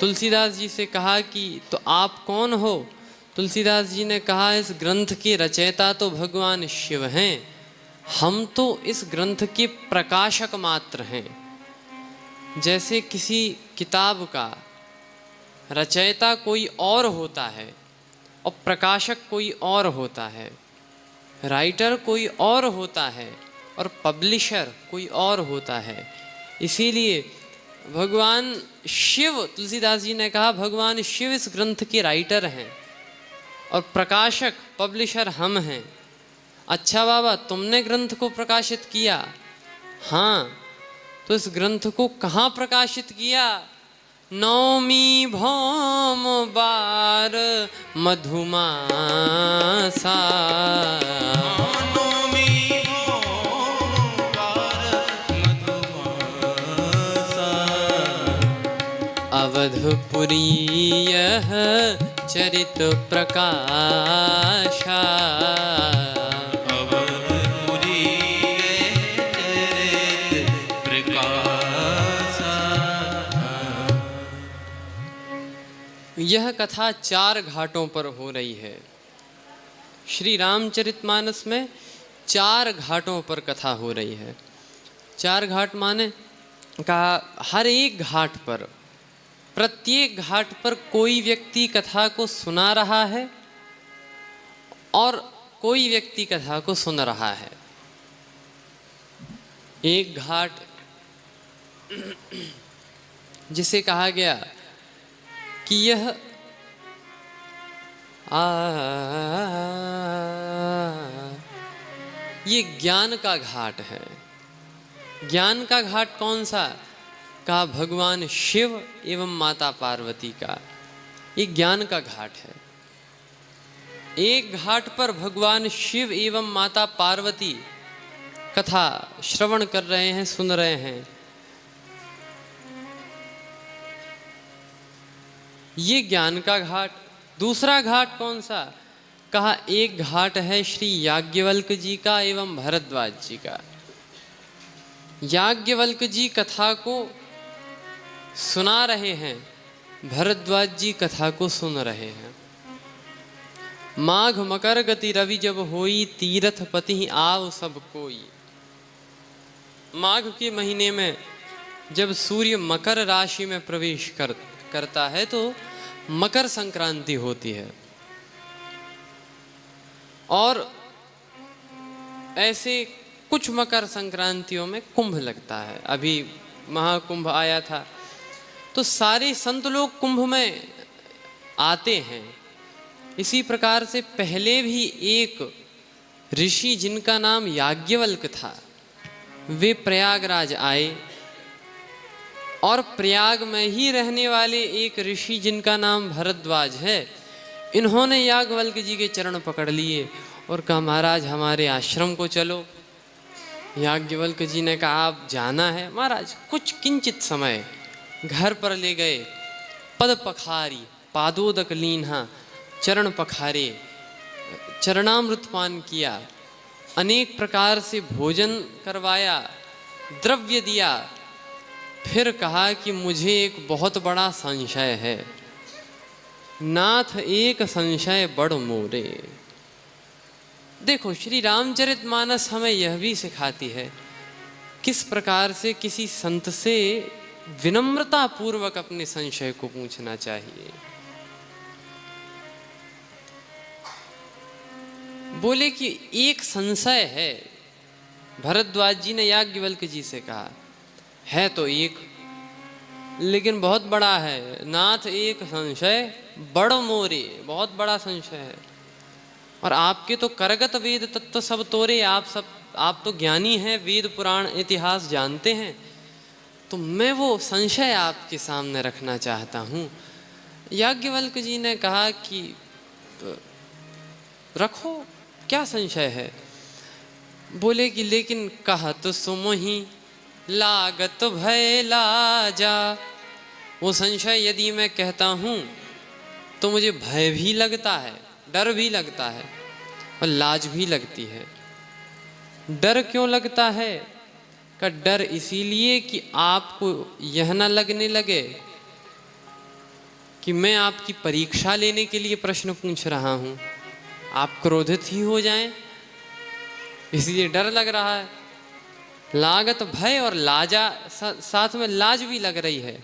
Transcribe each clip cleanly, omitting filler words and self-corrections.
तुलसीदास जी से कहा कि तो आप कौन हो? तुलसीदास जी ने कहा इस ग्रंथ के रचयिता तो भगवान शिव हैं, हम तो इस ग्रंथ के प्रकाशक मात्र हैं। जैसे किसी किताब का रचयिता कोई और होता है और प्रकाशक कोई और होता है, राइटर कोई और होता है और पब्लिशर कोई और होता है। इसीलिए भगवान शिव, तुलसीदास जी ने कहा भगवान शिव इस ग्रंथ के राइटर हैं और प्रकाशक पब्लिशर हम हैं। अच्छा बाबा, तुमने ग्रंथ को प्रकाशित किया? हाँ। तो इस ग्रंथ को कहाँ प्रकाशित किया? नौमी भौम बार मधुमासा, नौमी भौम बार मधुमासा, अवधपुरी यह चरित प्रकाशा, अवधपुरी चरित प्रकाशा। यह कथा 4 घाटों पर हो रही है। श्री रामचरितमानस में 4 घाटों पर कथा हो रही है। 4 घाट माने कहा हर एक घाट पर, प्रत्येक घाट पर कोई व्यक्ति कथा को सुना रहा है और कोई व्यक्ति कथा को सुन रहा है। एक घाट जिसे कहा गया कि यह ये ज्ञान का घाट है। ज्ञान का घाट कौन सा? कहा भगवान शिव एवं माता पार्वती का, ये ज्ञान का घाट है। एक घाट पर भगवान शिव एवं माता पार्वती कथा श्रवण कर रहे हैं, सुन रहे हैं, ये ज्ञान का घाट। दूसरा घाट कौन सा? कहा एक घाट है श्री याज्ञवल्क्य जी का एवं भरद्वाज जी का। याज्ञवल्क्य जी कथा को सुना रहे हैं, भरद्वाज जी कथा को सुन रहे हैं। माघ मकर गति रवि जब होई, तीरथ पति आव सब कोई। माघ के महीने में जब सूर्य मकर राशि में प्रवेश करता है तो मकर संक्रांति होती है। और ऐसे कुछ मकर संक्रांतियों में कुंभ लगता है। अभी महाकुंभ आया था तो सारे संत लोग कुंभ में आते हैं। इसी प्रकार से पहले भी एक ऋषि जिनका नाम याज्ञवल्क्य था, वे प्रयागराज आए और प्रयाग में ही रहने वाले एक ऋषि जिनका नाम भरद्वाज है, इन्होंने याज्ञवल्क्य जी के चरण पकड़ लिए और कहा महाराज हमारे आश्रम को चलो। याज्ञवल्क्य जी ने कहा आप जाना है? महाराज कुछ किंचित समय घर पर ले गए, पद पखारी, पादोदक लीन्हा, चरण पखारे, चरणामृत पान किया, अनेक प्रकार से भोजन करवाया, द्रव्य दिया। फिर कहा कि मुझे एक बहुत बड़ा संशय है, नाथ एक संशय बड़ मोरे। देखो श्री रामचरितमानस हमें यह भी सिखाती है किस प्रकार से किसी संत से विनम्रता पूर्वक अपने संशय को पूछना चाहिए। बोले कि एक संशय है, भरद्वाज जी ने याज्ञवल्क्य जी से कहा, है तो एक लेकिन बहुत बड़ा है। नाथ एक संशय बड़ मोरे, बहुत बड़ा संशय है। और आपके तो करगत वेद तत्व सब तोरे, आप तो ज्ञानी हैं, वेद पुराण इतिहास जानते हैं, तो मैं वो संशय आपके सामने रखना चाहता हूँ। याज्ञवल्क्य जी ने कहा कि रखो, क्या संशय है? बोले कि लेकिन कहत सुमोही लागत भय लाजा। वो संशय यदि मैं कहता हूँ तो मुझे भय भी लगता है, डर भी लगता है और लाज भी लगती है। डर क्यों लगता है? का डर इसीलिए कि आपको यह ना लगने लगे कि मैं आपकी परीक्षा लेने के लिए प्रश्न पूछ रहा हूं, आप क्रोधित ही हो जाएं, इसलिए डर लग रहा है। लागत भय और लाजा, साथ में लाज भी लग रही है।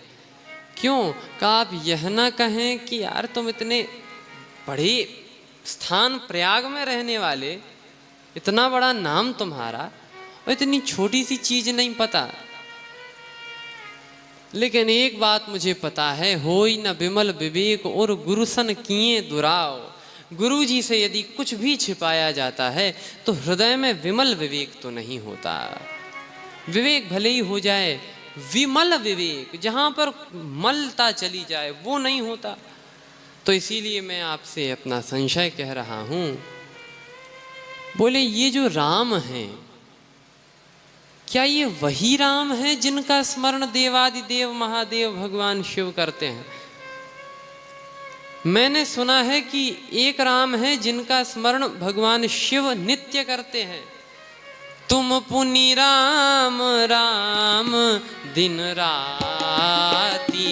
क्यों? का आप यह ना कहें कि यार तुम इतने बड़े स्थान प्रयाग में रहने वाले, इतना बड़ा नाम तुम्हारा और इतनी छोटी सी चीज नहीं पता। लेकिन एक बात मुझे पता है, होई न विमल विवेक और गुरुसन किए दुराव। गुरु जी से यदि कुछ भी छिपाया जाता है तो हृदय में विमल विवेक तो नहीं होता। विवेक भले ही हो जाए, विमल विवेक जहां पर मलता चली जाए वो नहीं होता। तो इसीलिए मैं आपसे अपना संशय कह रहा हूं। बोले ये जो राम हैं, क्या ये वही राम है जिनका स्मरण देवादिदेव महादेव भगवान शिव करते हैं? मैंने सुना है कि एक राम है जिनका स्मरण भगवान शिव नित्य करते हैं। तुम पुनि राम राम दिन राती।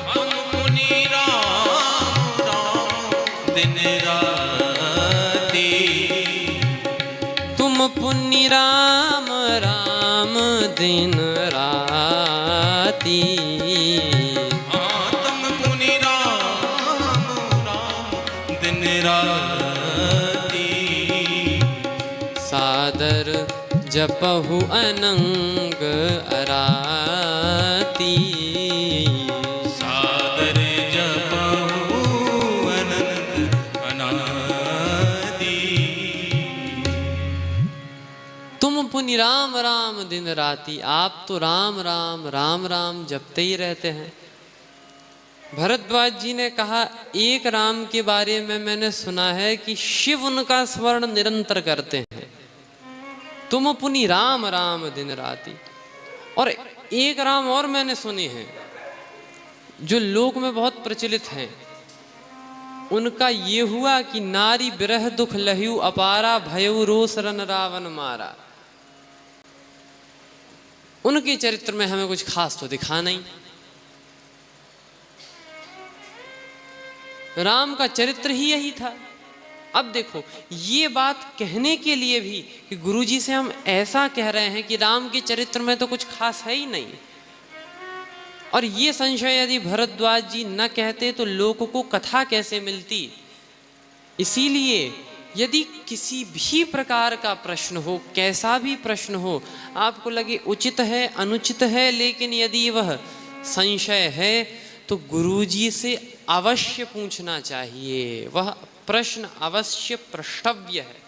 तुम पुनि राम राम दिन राती। तुम पुनि राम राम दिन राती। तुम पुनि राम राम दिन राती। सादर जपहु अनंग अराती। सादर जपहु अनंत अनादि। तुम पुनि राम राम दिन राती। आप तो राम राम राम राम जपते ही रहते हैं। भरद्वाज जी ने कहा, एक राम के बारे में मैंने सुना है कि शिव उनका स्मरण निरंतर करते हैं। तुम पुनि राम राम दिन राती। और एक राम और मैंने सुने हैं जो लोक में बहुत प्रचलित हैं। उनका ये हुआ कि नारी बिरह दुख लह्यू अपारा, भयउ रोष रन रावण मारा। उनके चरित्र में हमें कुछ खास तो दिखा नहीं। राम का चरित्र ही यही था। अब देखो, ये बात कहने के लिए भी कि गुरुजी से हम ऐसा कह रहे हैं कि राम के चरित्र में तो कुछ खास है ही नहीं, और ये संशय यदि भरद्वाज जी न कहते तो लोक को कथा कैसे मिलती। इसीलिए यदि किसी भी प्रकार का प्रश्न हो, कैसा भी प्रश्न हो, आपको लगे उचित है अनुचित है, लेकिन यदि वह संशय है तो गुरुजी से अवश्य पूछना चाहिए। वह प्रश्न अवश्य प्रष्टव्य है।